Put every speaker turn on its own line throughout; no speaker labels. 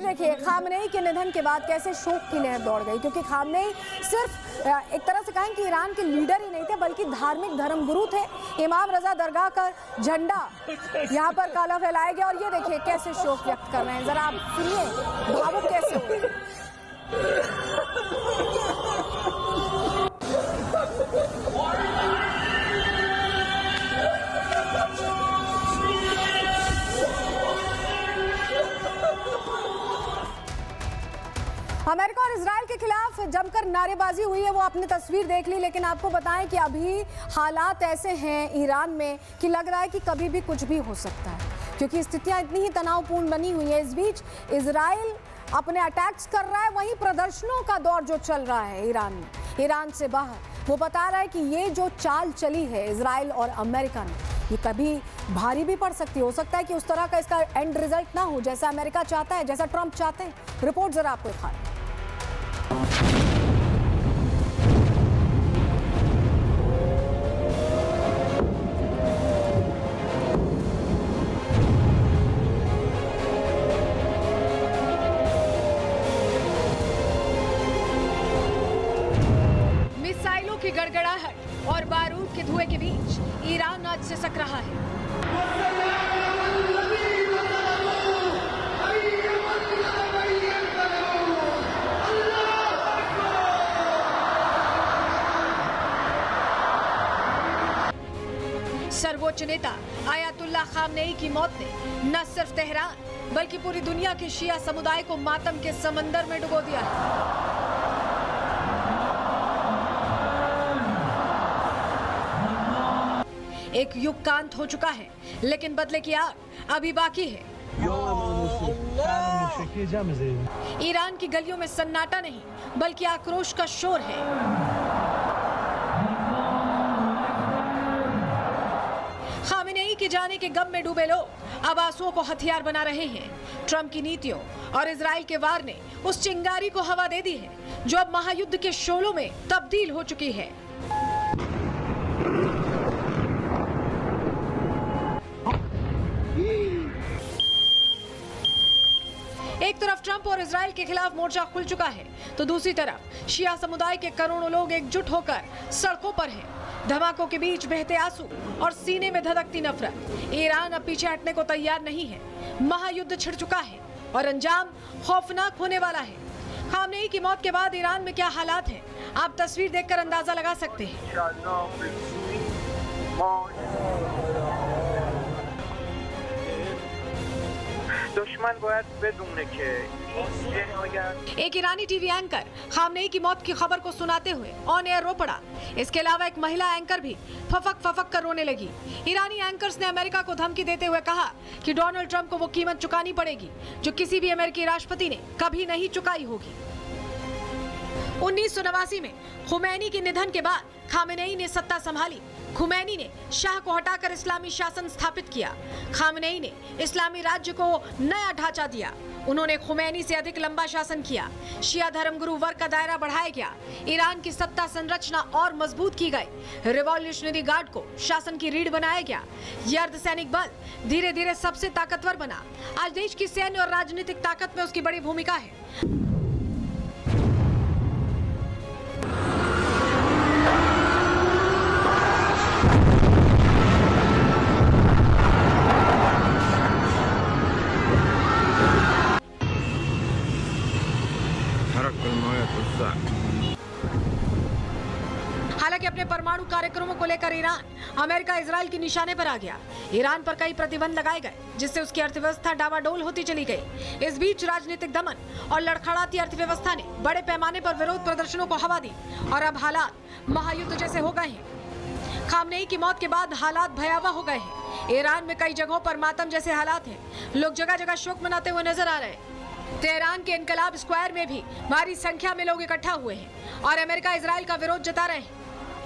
देखिए खामनेई के निधन के बाद कैसे शोक की लहर दौड़ गई, क्योंकि खामनेई सिर्फ एक तरह से कहें कि ईरान के लीडर ही नहीं थे बल्कि धार्मिक धर्मगुरु थे। इमाम रजा दरगाह का झंडा यहाँ पर काला फैलाया गया और ये देखिए कैसे शोक व्यक्त कर रहे हैं। जरा आप सुनिए भावुक कैसे हो रहे हैं। अमेरिका और इजराइल के खिलाफ जमकर नारेबाजी हुई है, वो आपने तस्वीर देख ली। लेकिन आपको बताएं कि अभी हालात ऐसे हैं ईरान में कि लग रहा है कि कभी भी कुछ भी हो सकता है, क्योंकि स्थितियां इतनी ही तनावपूर्ण बनी हुई है। इस बीच इजराइल अपने अटैक्स कर रहा है, वहीं प्रदर्शनों का दौर जो चल रहा है ईरान में, ईरान से बाहर, वो बता रहा है कि ये जो चाल चली है इजराइल और अमेरिका ने, ये कभी भारी भी पड़ सकती है। हो सकता है कि उस तरह का इसका एंड रिजल्ट ना हो जैसा अमेरिका चाहता है, जैसा ट्रंप चाहते हैं। रिपोर्ट जरा आपको दिखा रहे हैं।
मिसाइलों की गड़गड़ाहट और बारूद के धुएं के बीच ईरान आज सिसक रहा है। सर्वोच्च नेता आयतुल्लाह खामनेई की मौत ने न सिर्फ तेहरान बल्कि पूरी दुनिया के शिया समुदाय को मातम के समंदर में डुबो दिया है। एक युग का अंत हो चुका है, लेकिन बदले की आग अभी बाकी है। ईरान की गलियों में सन्नाटा नहीं बल्कि आक्रोश का शोर है। खामेनेई के जाने के गम में डूबे लोग अब आंसुओं को हथियार बना रहे हैं। ट्रंप की नीतियों और इजराइल के वार ने उस चिंगारी को हवा दे दी है जो अब महायुद्ध के शोलों में तब्दील हो चुकी है। एक तरफ ट्रंप और इजराइल के खिलाफ मोर्चा खुल चुका है, तो दूसरी तरफ शिया समुदाय के करोड़ों लोग एकजुट होकर सड़कों पर हैं। धमाकों के बीच बहते आंसू और सीने में धधकती नफरत। ईरान अब पीछे हटने को तैयार नहीं है। महायुद्ध छिड़ चुका है और अंजाम खौफनाक होने वाला है। खामनेई की मौत के बाद ईरान में क्या हालात हैं, आप तस्वीर देखकर अंदाजा लगा सकते हैं। एक ईरानी टीवी एंकर खामनेई की मौत की खबर को सुनाते हुए ऑन एयर रो पड़ा। इसके अलावा एक महिला एंकर भी फफक फफक कर रोने लगी। ईरानी एंकर्स ने अमेरिका को धमकी देते हुए कहा कि डोनाल्ड ट्रंप को वो कीमत चुकानी पड़ेगी जो किसी भी अमेरिकी राष्ट्रपति ने कभी नहीं चुकाई होगी। 1989 में खुमैनी के निधन के बाद खामेनेई ने सत्ता संभाली। खुमैनी ने शाह को हटाकर इस्लामी शासन स्थापित किया। खामेनेई ने इस्लामी राज्य को नया ढांचा दिया। उन्होंने खुमैनी से अधिक लंबा शासन किया। शिया धर्मगुरु वर्ग का दायरा बढ़ाया गया। ईरान की सत्ता संरचना और मजबूत की गई। रिवॉल्यूशनरी गार्ड को शासन की रीढ़ बनाया गया। यह अर्धसैनिक बल धीरे धीरे सबसे ताकतवर बना। आज देश की सैन्य और राजनीतिक ताकत में उसकी बड़ी भूमिका है। हालांकि अपने परमाणु कार्यक्रमों को लेकर ईरान अमेरिका इजराइल की निशाने पर आ गया। ईरान पर कई प्रतिबंध लगाए गए जिससे उसकी अर्थव्यवस्था डावाडोल होती चली गई। इस बीच राजनीतिक दमन और लड़खड़ाती अर्थव्यवस्था ने बड़े पैमाने पर विरोध प्रदर्शनों को हवा दी और अब हालात महायुद्ध जैसे हो गए हैं। खामनेई की मौत के बाद हालात भयावह हो गए हैं। ईरान में कई जगहों पर मातम जैसे हालात हैं। लोग जगह जगह शोक मनाते हुए नजर आ रहे हैं। तेहरान के इनकलाब स्क्वायर में भी भारी संख्या में लोग इकट्ठा हुए हैं और अमेरिका इजराइल का विरोध जता रहे हैं।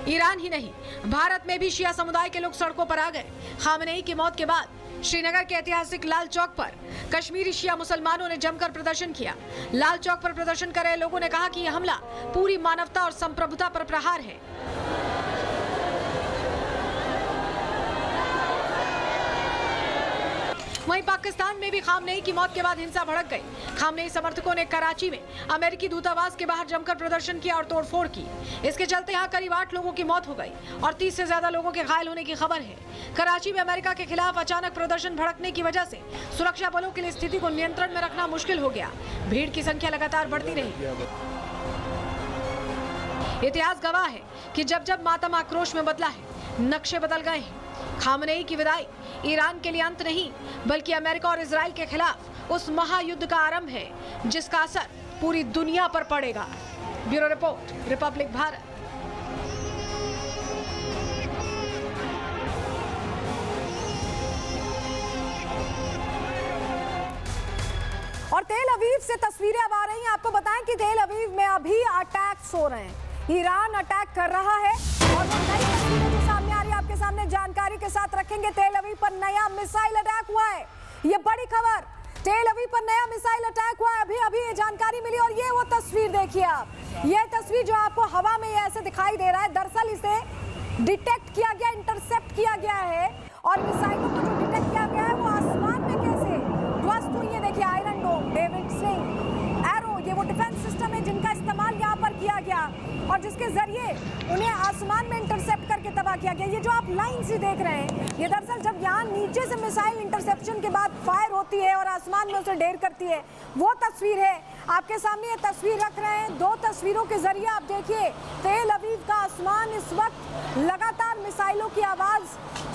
ईरान ही नहीं, भारत में भी शिया समुदाय के लोग सड़कों पर आ गए। खामेनेई की मौत के बाद श्रीनगर के ऐतिहासिक लाल चौक पर कश्मीरी शिया मुसलमानों ने जमकर प्रदर्शन किया। लाल चौक पर प्रदर्शन कर रहे लोगों ने कहा कि यह हमला पूरी मानवता और संप्रभुता पर प्रहार है। वहीं पाकिस्तान में भी खामनेई की मौत के बाद हिंसा भड़क गई। खामनेई समर्थकों ने कराची में अमेरिकी दूतावास के बाहर जमकर प्रदर्शन किया और तोड़फोड़ की। इसके चलते यहाँ करीब 8 लोगों की मौत हो गई और 30 से ज्यादा लोगों के घायल होने की खबर है। कराची में अमेरिका के खिलाफ अचानक प्रदर्शन भड़कने की वजह से सुरक्षा बलों के लिए स्थिति को नियंत्रण में रखना मुश्किल हो गया। भीड़ की संख्या लगातार बढ़ती रही। इतिहास गवाह है कि जब जब मातम आक्रोश में बदला है, नक्शे बदल गए हैं। खामनेई की विदाई ईरान के लिए अंत नहीं, बल्कि अमेरिका और इजराइल के खिलाफ उस महायुद्ध का आरंभ है जिसका असर पूरी दुनिया पर पड़ेगा। Bureau report, Republic Bharat.
और तेल अवीव से तस्वीरें अब आ रही हैं। आपको बताएं कि तेल अवीव में अभी अटैक्स हो रहे हैं। ईरान अटैक कर रहा है और वो नई तस्वीरें जो सामने आ रही है आपके सामने जानकारी के साथ रखेंगे। तेल अवीव पर नया मिसाइल अटैक हुआ है, ये बड़ी खबर। तेल अवीव पर नया मिसाइल अटैक हुआ है, अभी ये जानकारी मिली। और ये वो तस्वीर देखिए आप, ये तस्वीर जो आपको हवा में ऐसे दिखाई दे रहा है, दरअसल इसे डिटेक्ट किया गया, इंटरसेप्ट किया गया है। और मिसाइलों को जो डिटेक्ट किया गया है वो आसमान में कैसे ध्वस्त हुई है। देखिए आयरन डोम, डेविड स्लिंग, एरो, ये वो डिफेंस सिस्टम है जिनका इस्तेमाल यहाँ पर किया गया और जिसके जरिए उन्हें आसमान में इंटरसेप्ट करके तबाह किया गया। ये जो आप लाइन से देख रहे हैं, ये दरअसल जब यहाँ नीचे से मिसाइल इंटरसेप्शन के बाद फायर होती है और आसमान में उसे ढेर करती है, वो तस्वीर है। आपके सामने ये तस्वीर रख रहे हैं। 2 तस्वीरों के जरिए आप देखिए तेल अवीव का आसमान इस वक्त लगातार मिसाइलों की आवाज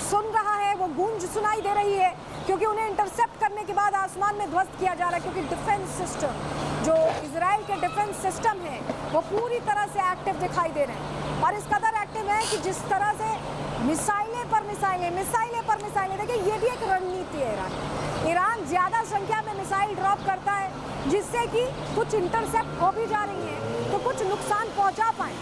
सुन रहा है, वो गूंज सुनाई दे रही है क्योंकि उन्हें इंटरसेप्ट करने के बाद आसमान में ध्वस्त किया जा रहा है। क्योंकि डिफेंस सिस्टम, जो इजराइल के डिफेंस सिस्टम है, वो पूरी तरह से एक्टिव दिखाई दे रहे हैं और इस कदर एक्टिव है कि जिस तरह से मिसाइलें पर मिसाइलें, मिसाइलें पर मिसाइलें, देखिए ये भी एक रणनीति है ईरान। ईरान ज्यादा संख्या में मिसाइल ड्रॉप करता है जिससे कि कुछ इंटरसेप्ट हो भी जा रही हैं तो कुछ नुकसान पहुंचा पाए।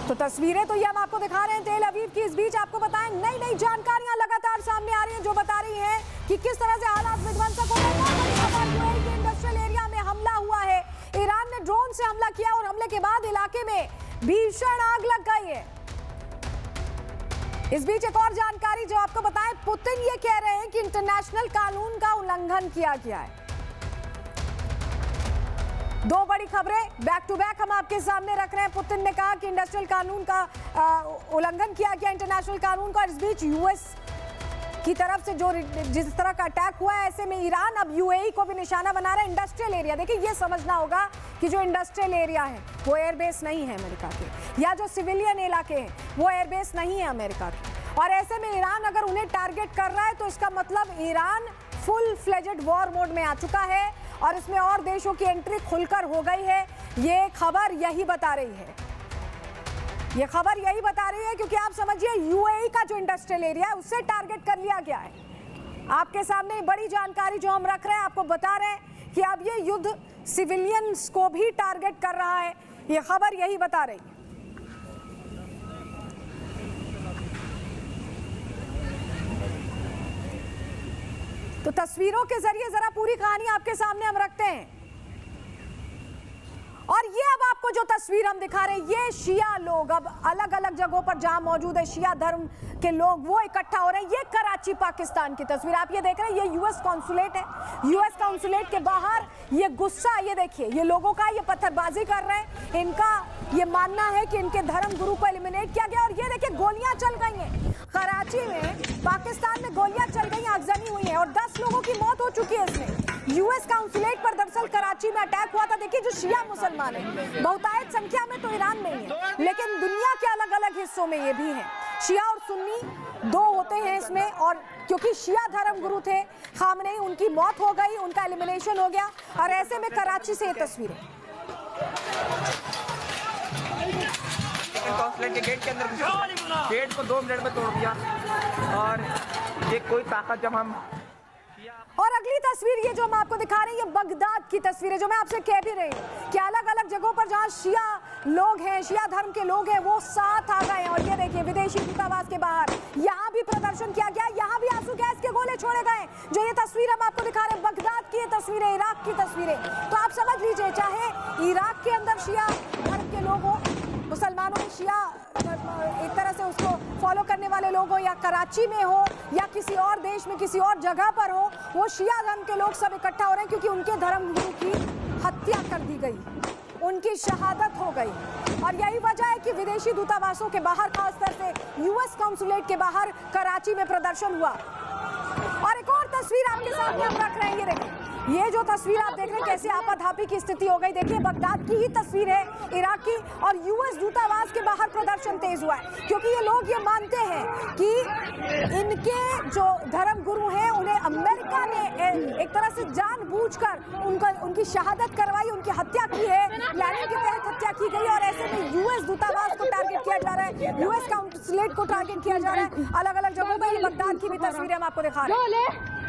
तो तस्वीरें तो ये हम आपको दिखा रहे हैं तेल अवीव की। इस बीच आपको बताएं नई नई जानकारियां लगातार सामने आ रही हैं जो बता रही हैं कि किस तरह से हालात विध्वंसक हो गए। इंडस्ट्रियल एरिया में हमला हुआ है, ईरान ने ड्रोन से हमला किया और हमले के बाद इलाके में भीषण आग लग गई है। इस बीच एक और जानकारी जो आपको बताएं, पुतिन ये कह रहे हैं कि इंटरनेशनल कानून का उल्लंघन किया गया है। 2 बड़ी खबरें बैक टू बैक हम आपके सामने रख रहे हैं। पुतिन ने कहा कि इंडस्ट्रियल कानून का उल्लंघन किया गया, इंटरनेशनल कानून का। इस बीच यूएस की तरफ से जो जिस तरह का अटैक हुआ है, ऐसे में ईरान अब यूएई को भी निशाना बना रहा है। इंडस्ट्रियल एरिया, देखिए ये समझना होगा कि जो इंडस्ट्रियल एरिया है वो एयरबेस नहीं है अमेरिका के, या जो सिविलियन इलाके हैं वो एयरबेस नहीं है अमेरिका के। और ऐसे में ईरान अगर उन्हें टारगेट कर रहा है तो इसका मतलब Iran full fledged war mode में आ चुका है और इसमें और देशों की एंट्री खुलकर हो गई है। ये खबर यही बता रही है, ये खबर यही बता रही है क्योंकि आप समझिए यूएई का जो इंडस्ट्रियल एरिया है उससे टारगेट कर लिया गया है। आपके सामने बड़ी जानकारी जो हम रख रहे हैं, आपको बता रहे हैं कि अब ये युद्ध सिविलियंस को भी टारगेट कर रहा है। ये खबर यही बता रही है। तो तस्वीरों के जरिए जरा पूरी कहानी आपके सामने हम रखते हैं। और ये अब आपको जो तस्वीर हम दिखा रहे हैं, ये शिया लोग अब अलग अलग जगहों पर जहां मौजूद है शिया धर्म के लोग, वो इकट्ठा हो रहे हैं। ये कराची पाकिस्तान की तस्वीर आप ये देख रहे हैं, ये यूएस कॉन्सुलेट है। यूएस कॉन्सुलेट के बाहर ये गुस्सा, ये देखिए, ये लोगों का, ये पत्थरबाजी कर रहे हैं। इनका ये मानना है कि इनके धर्म गुरु को एलिमिनेट किया गया। और ये देखिए गोलियां चल गई हैं कराची में, पाकिस्तान में गोलियां चल गई, आगजनी हुई है और 10 लोगों की मौत हो चुकी है इसमें। यूएस काउंसुलेट पर दरअसल कराची में अटैक हुआ था। देखिए जो शिया मुसलमान है, बहुतायत संख्या में तो ईरान में ही है, लेकिन दुनिया के अलग अलग हिस्सों में ये भी है। शिया और सुन्नी 2 होते हैं इसमें। और क्योंकि शिया धर्म गुरु थे खामनेई, उनकी मौत हो गई, उनका एलिमिनेशन हो गया। और ऐसे में कराची से ये तस्वीरें,
कॉन्सुलेट के गेट के अंदर गेट को 2 मिनट में तोड़ दिया। और ये कोई ताकत जब हम
और अगली तस्वीर ये जो हम आपको दिखा रहे हैं, ये बगदाद की तस्वीर है। जो मैं आपसे कह भी रही हूँ कि अलग अलग जगहों पर जहाँ शिया लोग हैं, शिया धर्म के लोग हैं, वो साथ आ गए हैं। और ये देखिए विदेशी दूतावास के बाहर यहाँ भी प्रदर्शन किया गया, यहाँ भी आंसू गैस के गोले छोड़े गए। जो ये तस्वीर हम आपको दिखा रहे हैं, बगदाद की ये तस्वीरें, इराक की तस्वीरें। तो आप समझ लीजिए, चाहे इराक के अंदर शिया धर्म के लोग हो, मुसलमानों में शिया एक तरह से उसको फॉलो करने वाले लोग हो, या कराची में हो या किसी और देश में किसी और जगह पर हो, वो शिया धर्म के लोग सब इकट्ठा हो रहे हैं क्योंकि उनके धर्मगुरु की हत्या कर दी गई, उनकी शहादत हो गई। और यही वजह है कि विदेशी दूतावासों के बाहर, खासतौर से यूएस काउंसुलेट के बाहर कराची में प्रदर्शन हुआ। और एक और तस्वीर आपके सामने हम रख रहे हैं, ये देखिए, ये जो तस्वीर आप देख रहे हैं कैसे आपाधापी की स्थिति हो गई। देखिए बगदाद की ही तस्वीर है, इराक की, और यूएस दूतावास के बाहर प्रदर्शन तेज हुआ है क्योंकि ये लोग ये मानते हैं कि इनके जो धर्म गुरु हैं उन्हें अमेरिका ने एक तरह से जानबूझकर उनकी शहादत करवाई, उनकी हत्या की है, प्लानिंग के तहत हत्या की गई। और ऐसे में यूएस दूतावास को टारगेट किया जा रहा है, यूएस काउंसुलेट को टारगेट किया जा रहा है, अलग अलग जगहों पर। बगदाद की भी तस्वीरें हम आपको दिखा रहे हैं।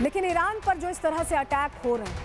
लेकिन ईरान पर जो इस तरह से अटैक हो रहे हैं,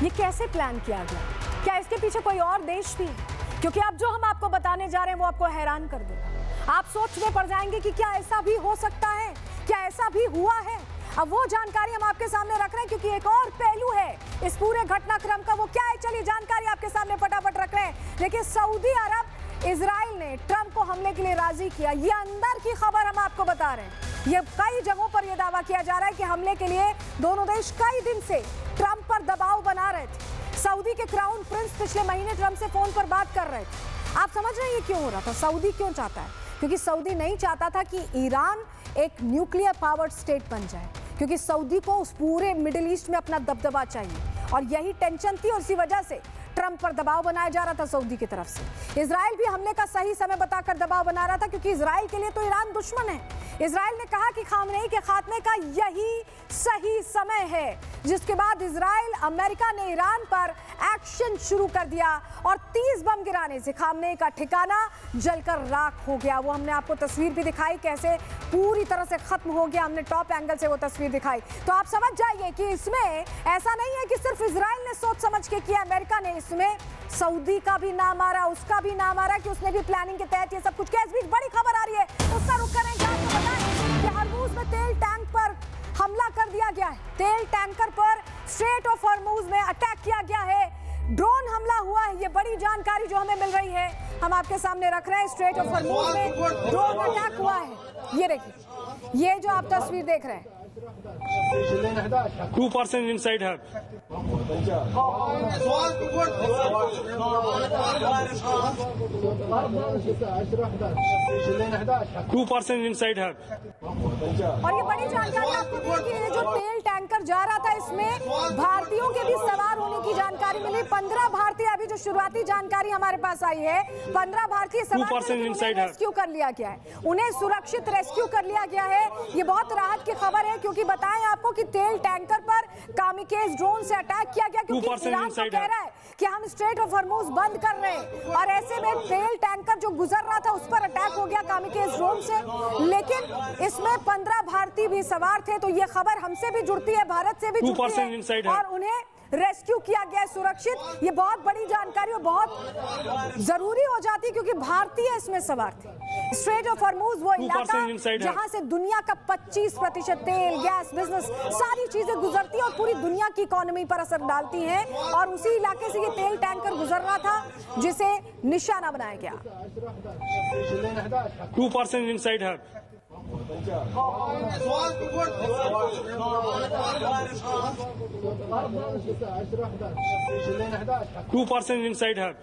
ये कैसे प्लान किया गया? क्या इसके पीछे कोई और देश भी है? क्योंकि अब जो हम आपको बताने जा रहे हैं वो आपको हैरान कर देगा। आप सोच में पड़ जाएंगे कि क्या ऐसा भी हो सकता है, क्या ऐसा भी हुआ है। अब वो जानकारी हम आपके सामने रख रहे हैं क्योंकि एक और पहलू है इस पूरे घटनाक्रम का। वो क्या है, चलिए जानकारी आपके सामने फटाफट रख रहे हैं। देखिए, सऊदी अरब, इजराइल ने ट्रंप को हमले के लिए राजी किया। ये अंदर की खबर हम आपको बता रहे हैं। ये कई जगहों पर यह दावा किया जा रहा है कि हमले के लिए दोनों देश कई दिन से ट्रंप पर दबाव बना रहे थे। सऊदी के क्राउन प्रिंस पिछले महीने ट्रंप से फोन पर बात कर रहे थे। आप समझ रहे हैं ये क्यों हो रहा था? सऊदी क्यों चाहता है? क्योंकि सऊदी नहीं चाहता था कि ईरान एक न्यूक्लियर पावर्ड स्टेट बन जाए, क्योंकि सऊदी को उस पूरे मिडिल ईस्ट में अपना दबदबा चाहिए। और यही टेंशन थी और इसी वजह से ट्रंप पर दबाव बनाया जा रहा था सऊदी की तरफ से। इजराइल भी हमले का सही समय बताकर दबाव बना रहा था क्योंकि इजराइल के लिए तो ईरान दुश्मन है। इजराइल ने कहा कि खामनेई के खात्मे का यही सही समय है, जिसके बाद इजराइल, अमेरिका ने ईरान पर एक्शन शुरू कर दिया और 30 बम गिराने से खामनेई का ठिकाना जलकर राख हो गया। वो हमने आपको तस्वीर भी दिखाई, कैसे पूरी तरह से खत्म हो गया। हमने टॉप एंगल से वो तस्वीर दिखाई। तो आप समझ जाइए कि इसमें ऐसा नहीं है कि सिर्फ इजराइल ने सोच समझ के किया, अमेरिका ने इसमें सऊदी का भी नाम आ रहा, उसका भी नाम आ रहा कि उसने भी प्लानिंग के तहत ये सब कुछ किया। इस बीच बड़ी खबर आ रही है, उसका रुख करेंगे। आपको बताएं कि हरमुज में तेल टैंक पर हमला कर दिया गया है। तेल टैंकर पर स्ट्रेट ऑफ हरमुज में अटैक किया गया है, ड्रोन हमला हुआ है। ये बड़ी जानकारी जो हमें मिल रही है हम आपके सामने रख रहे हैं। स्ट्रेट ऑफ हरमुज में ड्रोन अटैक हुआ है। ये देखिए, ये जो आप तस्वीर देख रहे हैं,
2% inside hub. 2% inside hub.
और ये बड़ी जानकारी आपको दी कि ये जो तेल टैंकर जा रहा था इसमें भारतीयों के भी सवार होने की जानकारी मिली। 15 भारतीय, अभी जो शुरुआती जानकारी हमारे पास आई है, 15 भारतीय सवार रेस्क्यू कर लिया गया है, उन्हें सुरक्षित रेस्क्यू कर लिया गया है। ये बहुत राहत की खबर है क्योंकि बताएं आपको कि तेल टैंकर पर कामिकेज ड्रोन से अटैक किया गया क्योंकि ईरान तो कह रहा है कि हम स्ट्रेट ऑफ हरमुज बंद कर रहे हैं। और ऐसे में तेल टैंकर जो गुजर रहा था उस पर अटैक हो गया कामिकेज ड्रोन से। लेकिन इसमें 15 भारतीय भी सवार थे, तो ये खबर हमसे भी जुड़ती है, भारत से भी जुड़ती है, और उन्हें रेस्क्यू किया गया सुरक्षित। ये बहुत बड़ी जानकारी और बहुत जरूरी हो जाती है क्योंकि भारतीय इसमें सवार थे। स्ट्रेट ऑफ हरमुज वो इलाका जहां से दुनिया का 25% तेल, गैस, बिजनेस, सारी चीजें गुजरती है और पूरी दुनिया की इकोनॉमी पर असर डालती हैं। और उसी इलाके से ये तेल टैंकर गुजर रहा था जिसे निशाना बनाया गया।
2% inside hub. 2% inside hub.